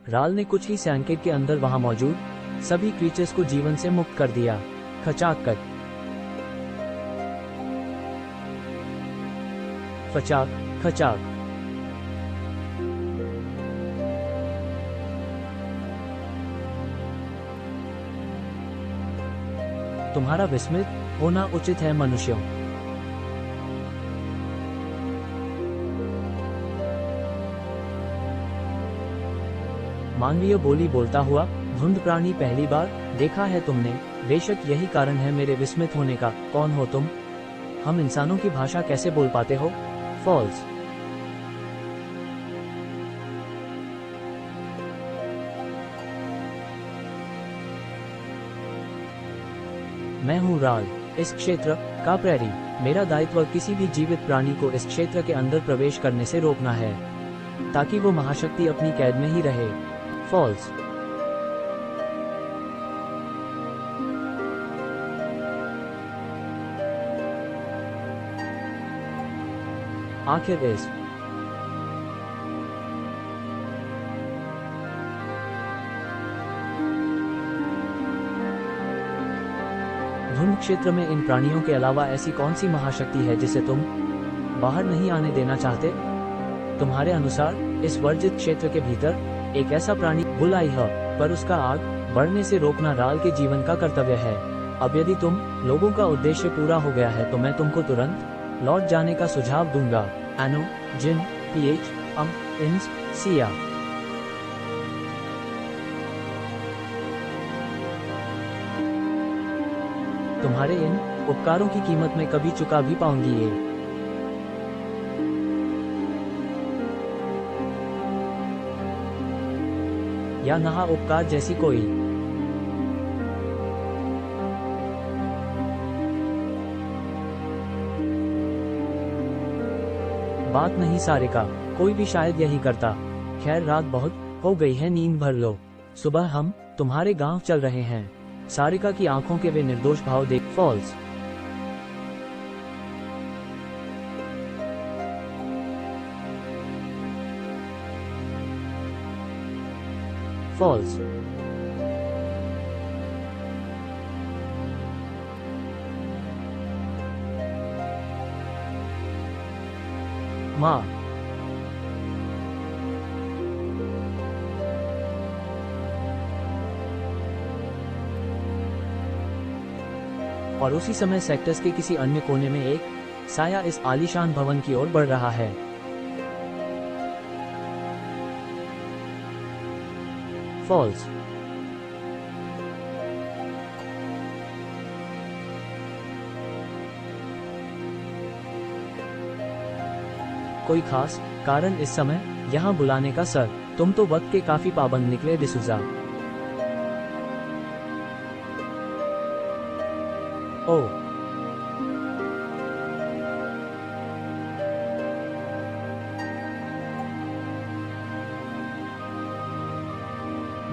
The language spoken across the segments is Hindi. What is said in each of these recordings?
राल ने कुछ ही सेकंड के अंदर वहां मौजूद सभी क्रीचर्स को जीवन से मुक्त कर दिया। खचाक, फचाक, खचाक। तुम्हारा विस्मित होना उचित है मनुष्यों। मानवीय बोली बोलता हुआ धुंध प्राणी पहली बार देखा है तुमने, बेशक यही कारण है मेरे विस्मित होने का। कौन हो तुम? हम इंसानों की भाषा कैसे बोल पाते हो? फॉल्स। मैं हूँ राल, इस क्षेत्र का प्रहरी। मेरा दायित्व किसी भी जीवित प्राणी को इस क्षेत्र के अंदर प्रवेश करने से रोकना है, ताकि वो महाशक्ति अपनी कैद में ही रहे। फॉल्स। आखिर इस धुंध क्षेत्र में इन प्राणियों के अलावा ऐसी कौन सी महाशक्ति है जिसे तुम बाहर नहीं आने देना चाहते? तुम्हारे अनुसार इस वर्जित क्षेत्र के भीतर एक ऐसा प्राणी बुलाई है, पर उसका आग बढ़ने से रोकना राल के जीवन का कर्तव्य है। अब यदि तुम लोगों का उद्देश्य पूरा हो गया है तो मैं तुमको तुरंत लौट जाने का सुझाव दूंगा। एनो, जिन, पीएच, इंस, सिया। तुम्हारे इन उपकारों की कीमत मैं कभी चुका भी पाऊंगी ये। या नहा उपकार जैसी कोई बात नहीं सारिका, कोई भी शायद यही करता। खैर, रात बहुत हो गई है, नींद भर लो। सुबह हम तुम्हारे गांव चल रहे हैं। सारिका की आंखों के वे निर्दोष भाव देख। फॉल्स। फॉल्स। माँ। और उसी समय सेक्टर्स के किसी अन्य कोने में एक साया इस आलीशान भवन की ओर बढ़ रहा है। फॉल्स। कोई खास कारण इस समय यहाँ बुलाने का सर? तुम तो वक्त के काफी पाबंद निकले डिसूजा। ओ।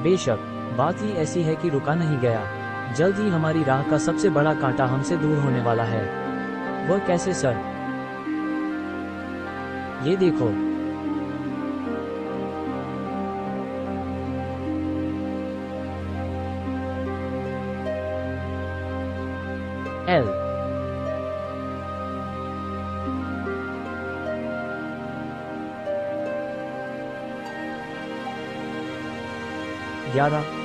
बेशक बात ही ऐसी है कि रुका नहीं गया। जल्द ही हमारी राह का सबसे बड़ा कांटा हमसे दूर होने वाला है। वह कैसे सर? ये देखो। एल।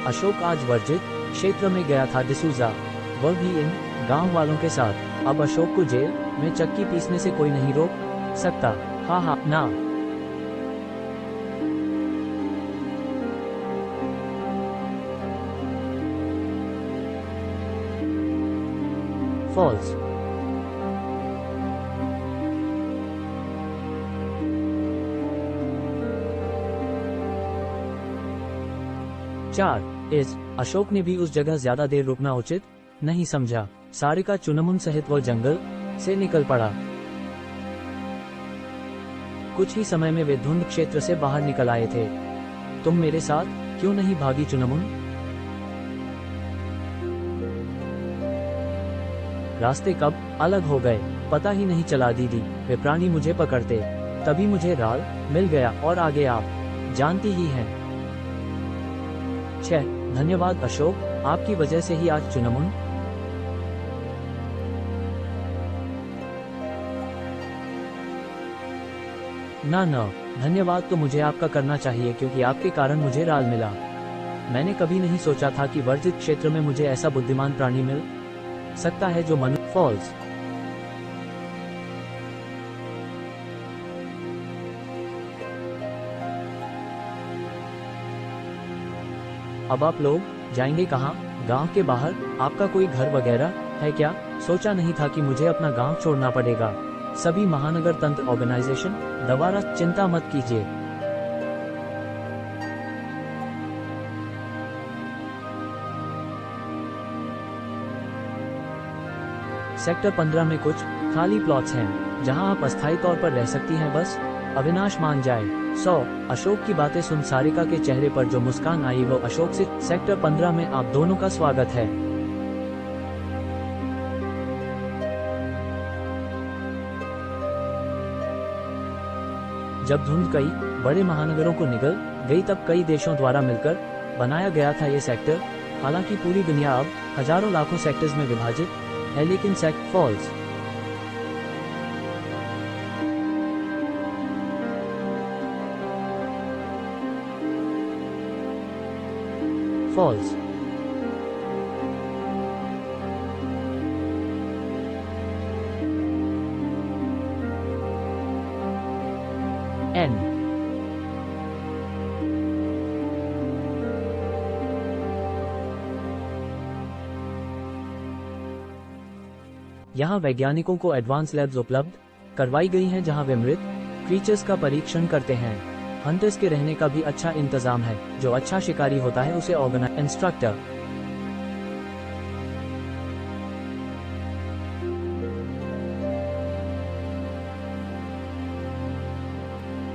अशोक आज वर्जित क्षेत्र में गया था डिसूजा, वह भी इन गांव वालों के साथ। अब अशोक को जेल में चक्की पीसने से कोई नहीं रोक सकता। हा हा ना। फॉल्स। चार। इस अशोक ने भी उस जगह ज्यादा देर रुकना उचित नहीं समझा। सारिका चुनमुन सहित वो जंगल से निकल पड़ा। कुछ ही समय में वे धुंध क्षेत्र से बाहर निकल आए थे। तुम मेरे साथ क्यों नहीं भागी चुनमुन? रास्ते कब अलग हो गए पता ही नहीं चला दीदी। वे प्राणी मुझे पकड़ते, तभी मुझे राल मिल गया और आगे आप जानती ही हैं। छह, धन्यवाद अशोक, आपकी वजह से ही आज चुनमुन। ना, धन्यवाद तो मुझे आपका करना चाहिए क्योंकि आपके कारण मुझे राल मिला। मैंने कभी नहीं सोचा था कि वर्जित क्षेत्र में मुझे ऐसा बुद्धिमान प्राणी मिल सकता है जो फॉल्स। अब आप लोग जाएंगे कहाँ? गांव के बाहर? आपका कोई घर वगैरह है क्या? सोचा नहीं था कि मुझे अपना गांव छोड़ना पड़ेगा। सभी महानगर तंत्र ऑर्गेनाइजेशन दोबारा चिंता मत कीजिए। सेक्टर 15 में कुछ खाली प्लॉट्स हैं जहां आप अस्थायी तौर पर रह सकती हैं, बस अविनाश मान जाए। 100, अशोक की बातें सुन सारिका के चेहरे पर जो मुस्कान आई वो अशोक से। सेक्टर 15 में आप दोनों का स्वागत है। जब धुंध कई बड़े महानगरों को निगल गई तब कई देशों द्वारा मिलकर बनाया गया था ये सेक्टर। हालांकि पूरी दुनिया अब हजारों लाखों सेक्टर्स में विभाजित है, लेकिन फॉल्स एन यहाँ वैज्ञानिकों को एडवांस लैब्स उपलब्ध करवाई गई हैं जहाँ वे मृत क्रीचर्स का परीक्षण करते हैं। हंटर्स के रहने का भी अच्छा इंतजाम है। जो अच्छा शिकारी होता है उसे इंस्ट्रक्टर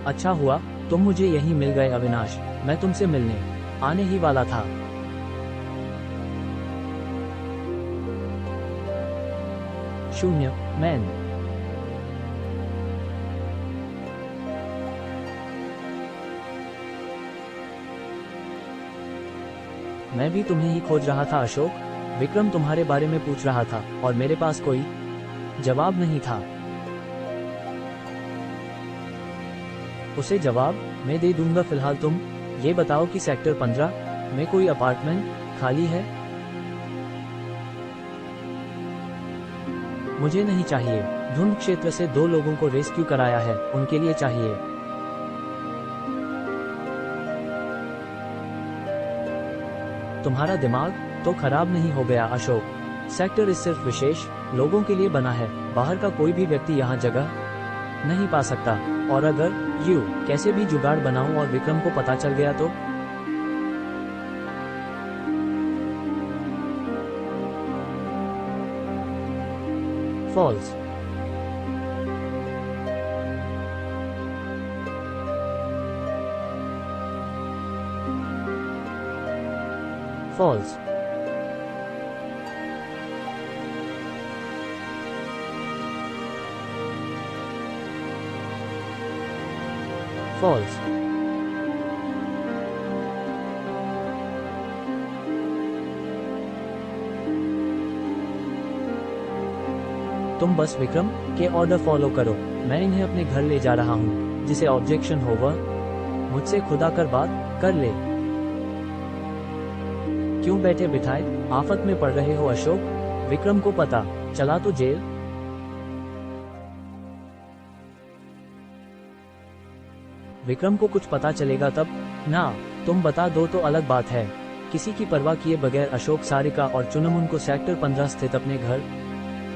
अच्छा हुआ तुम मुझे यहीं मिल गए अविनाश, मैं तुमसे मिलने आने ही वाला था। शून्य, मैन। मैं भी तुम्हें ही खोज रहा था अशोक। विक्रम तुम्हारे बारे में पूछ रहा था और मेरे पास कोई जवाब नहीं था। उसे जवाब मैं दे दूंगा। फिलहाल तुम ये बताओ कि सेक्टर 15 में कोई अपार्टमेंट खाली है? मुझे नहीं चाहिए। धुंध क्षेत्र से 2 लोगों को रेस्क्यू कराया है, उनके लिए चाहिए। तुम्हारा दिमाग तो खराब नहीं हो गया अशोक? सेक्टर इस सिर्फ विशेष लोगों के लिए बना है। बाहर का कोई भी व्यक्ति यहाँ जगह नहीं पा सकता। और अगर कैसे भी जुगाड़ बनाऊं और विक्रम को पता चल गया तो? फॉल्स। फॉल्स। फॉल्स। तुम बस विक्रम के ऑर्डर फॉलो करो। मैं इन्हें अपने घर ले जा रहा हूँ। जिसे ऑब्जेक्शन हो वह मुझसे खुदा कर बात कर ले। क्यों बैठे बिठाए आफत में पड़ रहे हो अशोक? विक्रम को पता चला तो जेल। विक्रम को कुछ पता चलेगा तब ना। तुम बता दो तो अलग बात है। किसी की परवाह किए बगैर अशोक सारिका और चुनमुन को सेक्टर 15 स्थित अपने घर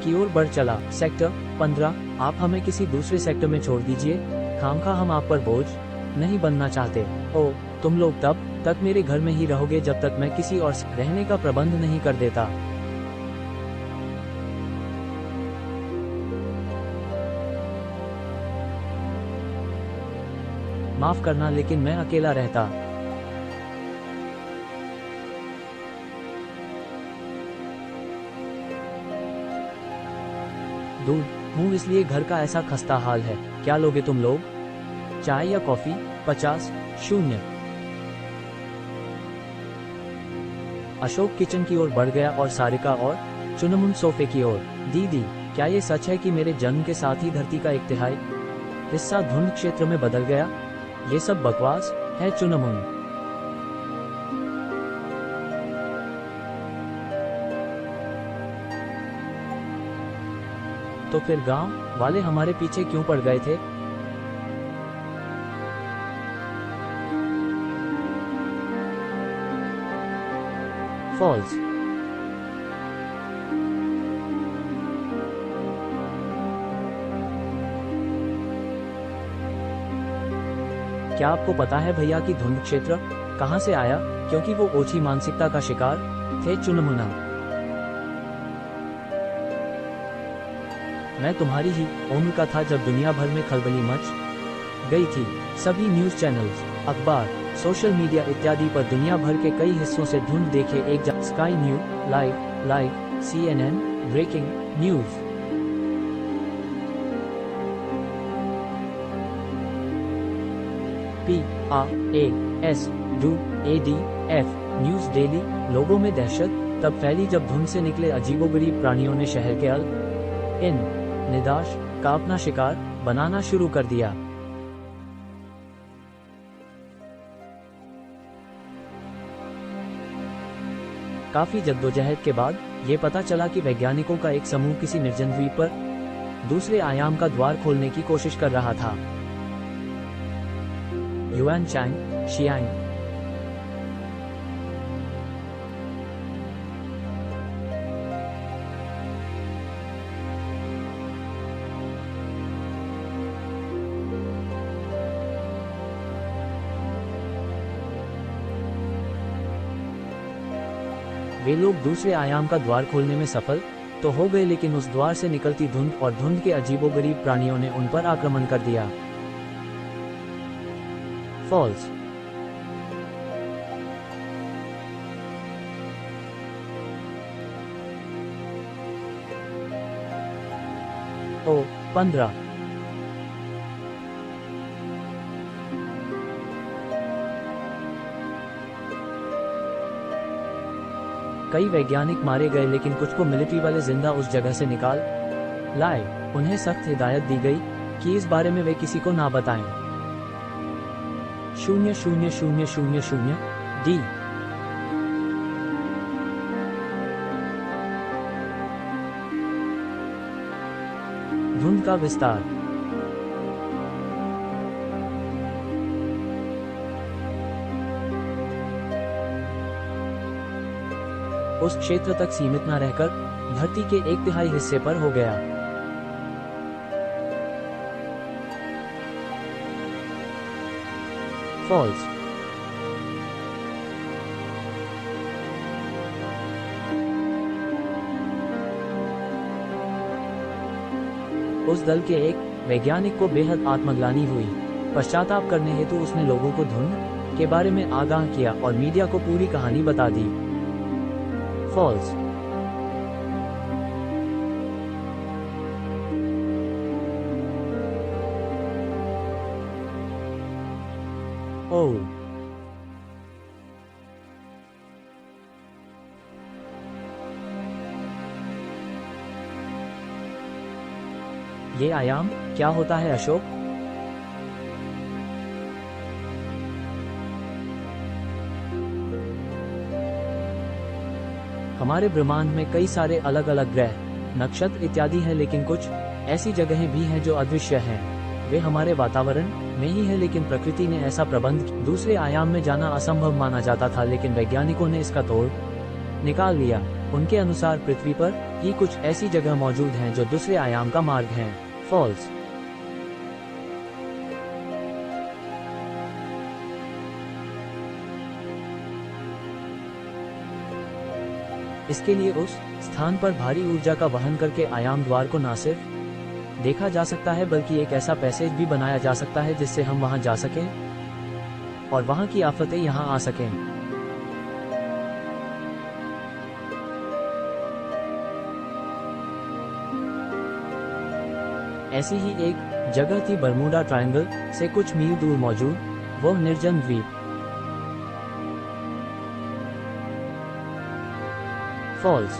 की ओर बढ़ चला। सेक्टर 15, आप हमें किसी दूसरे सेक्टर में छोड़ दीजिए। खामखा हम आप पर बोझ नहीं बनना चाहते। ओ, तुम लोग तब तक मेरे घर में ही रहोगे जब तक मैं किसी और रहने का प्रबंध नहीं कर देता। माफ करना लेकिन मैं अकेला रहता। दूर हूँ इसलिए घर का ऐसा खस्ता हाल है। क्या लोगे तुम लोग? चाय या कॉफी? 50, 0। अशोक किचन की ओर बढ़ गया और सारिका और चुनमुन सोफे की ओर। दीदी, क्या ये सच है कि मेरे जन्म के साथ ही धरती का 1/3 हिस्सा धुंध क्षेत्र में बदल गया? ये सब बकवास है चुनमुन। तो फिर गांव वाले हमारे पीछे क्यों पड़ गए थे? फॉल्स। क्या आपको पता है भैया कि धुंध क्षेत्र कहां से आया? क्योंकि वो ओछी मानसिकता का शिकार थे चुनमुना। मैं तुम्हारी ही उम्र का था जब दुनिया भर में खलबली मच गई थी। सभी न्यूज चैनल्स, अखबार, सोशल मीडिया इत्यादि पर दुनिया भर के कई हिस्सों से धुंध देखे एक sky new, live, CNN, breaking news. PRAS ADF news daily. लोगों में दहशत तब फैली जब धुंध से निकले अजीबोगरीब प्राणियों ने शहर के इन निदाश का अपना शिकार बनाना शुरू कर दिया। काफी जद्दोजहद के बाद ये पता चला कि वैज्ञानिकों का एक समूह किसी निर्जन द्वीप पर दूसरे आयाम का द्वार खोलने की कोशिश कर रहा था। Yuan Chang Xiang. वे लोग दूसरे आयाम का द्वार खोलने में सफल तो हो गए, लेकिन उस द्वार से निकलती धुंध और धुंध के अजीबोगरीब प्राणियों ने उन पर आक्रमण कर दिया। फॉल्स। ओ 15। कई वैज्ञानिक मारे गए, लेकिन कुछ को मिलिट्री वाले जिंदा उस जगह से निकाल लाए। उन्हें सख्त हिदायत दी गई कि इस बारे में वे किसी को ना बताएं। 0000 डी। धुंध का विस्तार। उस क्षेत्र तक सीमित न रहकर धरती के 1/3 हिस्से पर हो गया। फॉल्स। उस दल के एक वैज्ञानिक को बेहद आत्मग्लानि हुई। पश्चाताप करने हेतु उसने लोगों को धुंध के बारे में आगाह किया और मीडिया को पूरी कहानी बता दी। फॉल्स। ओह। ये आयाम क्या होता है अशोक? हमारे ब्रह्मांड में कई सारे अलग अलग ग्रह, नक्षत्र इत्यादि हैं, लेकिन कुछ ऐसी जगहें भी हैं जो अदृश्य हैं। वे हमारे वातावरण में ही है, लेकिन प्रकृति ने ऐसा प्रबंध किया। दूसरे आयाम में जाना असंभव माना जाता था, लेकिन वैज्ञानिकों ने इसका तोड़ निकाल लिया। उनके अनुसार पृथ्वी पर ही कुछ ऐसी जगह मौजूद हैं जो दूसरे आयाम का मार्ग हैं। फॉल्स। इसके लिए उस स्थान पर भारी ऊर्जा का वहन करके आयाम द्वार को न सिर्फ देखा जा सकता है, बल्कि एक ऐसा पैसेज भी बनाया जा सकता है जिससे हम वहां जा सकें और वहां की आफतें यहां आ सकें। ऐसी ही एक जगह थी बरमूडा ट्रायंगल से कुछ मील दूर मौजूद वो निर्जन द्वीप। फॉल्स।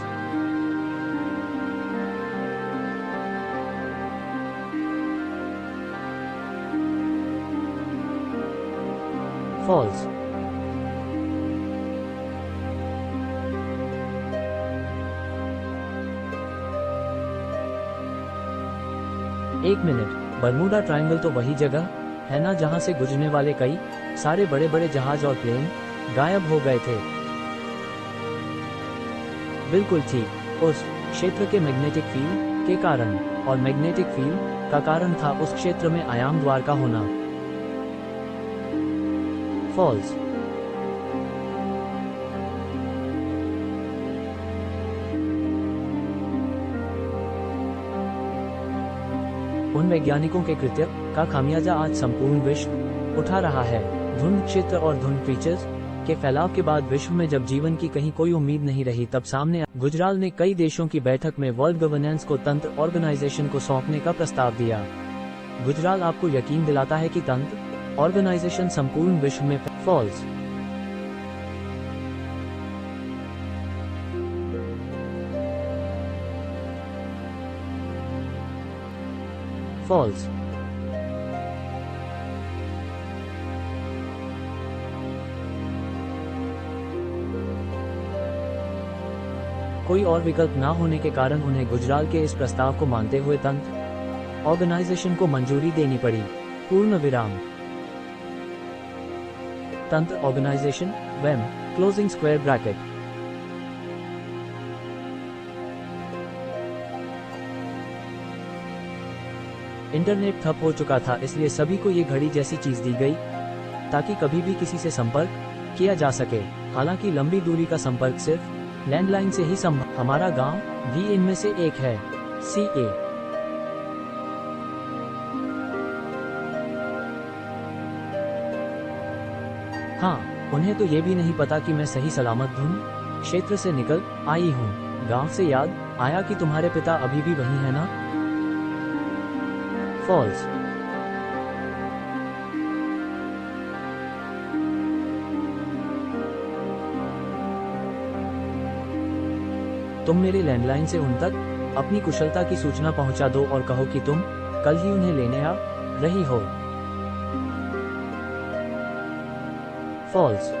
फॉल्स। एक मिनट, बरमूडा ट्रायंगल तो वही जगह है ना जहां से गुजरने वाले कई सारे बड़े बड़े जहाज और प्लेन गायब हो गए थे? बिल्कुल ठीक, उस क्षेत्र के मैग्नेटिक फील्ड के कारण, और मैग्नेटिक फील्ड का कारण था उस क्षेत्र में आयाम द्वार का होना। फॉल्स। उन वैज्ञानिकों के कृत्य का खामियाजा आज संपूर्ण विश्व उठा रहा है। धुंध क्षेत्र और धुंध क्रीचर्स के फैलाव के बाद विश्व में जब जीवन की कहीं कोई उम्मीद नहीं रही, तब सामने गुजराल ने कई देशों की बैठक में वर्ल्ड गवर्नेंस को तंत्र ऑर्गेनाइजेशन को सौंपने का प्रस्ताव दिया। गुजराल आपको यकीन दिलाता है कि तंत्र ऑर्गेनाइजेशन संपूर्ण विश्व में फॉल्स। फॉल्स। कोई और विकल्प न होने के कारण उन्हें गुजराल के इस प्रस्ताव को मानते हुए तंत्र ऑर्गेनाइजेशन को मंजूरी देनी पड़ी। पूर्ण विराम। तंत्र ऑर्गेनाइजेशन वेम क्लोजिंग स्क्वायर ब्रैकेट। इंटरनेट ठप हो चुका था, इसलिए सभी को ये घड़ी जैसी चीज दी गई ताकि कभी भी किसी से संपर्क किया जा सके। हालांकि लंबी दूरी का संपर्क सिर्फ लैंडलाइन से ही संभव। हमारा गांव भी इनमें से एक है। CA। हाँ, उन्हें तो ये भी नहीं पता कि मैं सही सलामत धुंध क्षेत्र से निकल आई हूँ। गांव से याद आया कि तुम्हारे पिता अभी भी वही है ना? फॉल्स। तुम मेरे लैंडलाइन से उन तक अपनी कुशलता की सूचना पहुंचा दो और कहो कि तुम कल ही उन्हें लेने आ रही हो। फॉल्स।